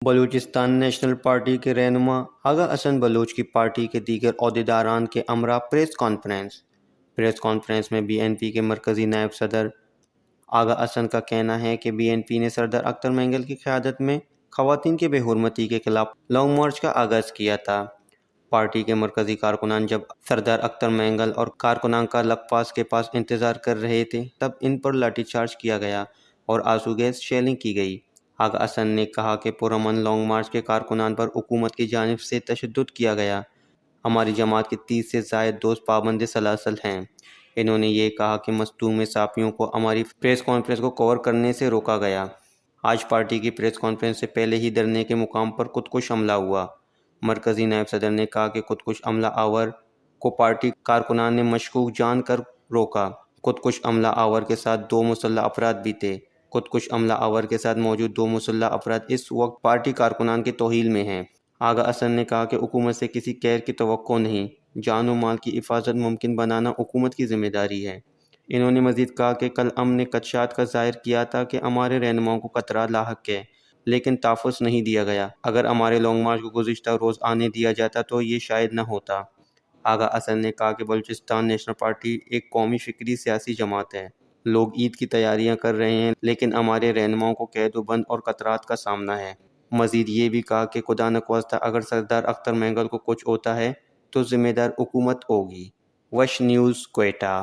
Balochistan national party کے رہنما آغا حسن بلوچ کی پارٹی کے دیگر عہدیداران کے ہمراہ پریس کانفرنس میں بی این پی کے مرکزی نائب صدر آغا حسن کا کہنا ہے کہ بی این پی نے سردار اختر مینگل کی قیادت میں خواتین کی بے حرمتی کے خلاف لانگ مارچ کا آغاز کیا تھا۔ پارٹی کے مرکزی کارکنان جب سردار اختر مینگل اور کارکنان کا لک پاس کے پاس انتظار کر رہے تھے تب ان پر لاٹھی چارج کیا گیا اور آنسو گیس شیلنگ کی گئی۔ آغا حسن نے کہا کہ پرامن لانگ مارچ کے کارکنان پر حکومت کی جانب سے تشدد کیا گیا۔ ہماری جماعت کے 30 سے زائد دوست پابند سلاسل ہیں۔ انہوں نے یہ کہا کہ مصدوم صحافیوں کو ہماری پریس کانفرنس کو کور کرنے سے روکا گیا۔ آج پارٹی کی پریس کانفرنس سے پہلے ہی دھرنے کے مقام پر خودکش حملہ ہوا۔ مرکزی نائب صدر نے کہا کہ خودکش حملہ آور کو پارٹی کارکنان نے مشکوک جان کر روکا۔ خودکش حملہ آور کے ساتھ 2 مسلح افراد بھی تھے۔ خودکش حملہ آور کے ساتھ موجود 2 مسلح افراد اس وقت پارٹی کارکنان کے توحیل میں ہیں۔ آغا حسن نے کہا کہ حکومت سے کسی خیر کی توقع نہیں، جان و مال کی حفاظت ممکن بنانا حکومت کی ذمہ داری ہے۔ انہوں نے مزید کہا کہ کل ہم نے خدشات کا ظاہر کیا تھا کہ ہمارے رہنماؤں کو خطرہ لاحق ہے، لیکن تحفظ نہیں دیا گیا۔ اگر ہمارے لانگ مارچ کو گزشتہ روز آنے دیا جاتا تو یہ شاید نہ ہوتا۔ آغا حسن نے کہا کہ بلوچستان نیشنل پارٹی ایک قومی فکری سیاسی جماعت ہے۔ لوگ عید کی تیاریاں کر رہے ہیں، لیکن ہمارے رہنماؤں کو قید و بند اور خطرات کا سامنا ہے۔ مزید یہ بھی کہا کہ خدا نخواستہ اگر سردار اختر مینگل کو کچھ ہوتا ہے تو ذمہ دار حکومت ہوگی۔ وش نیوز، کوئٹہ۔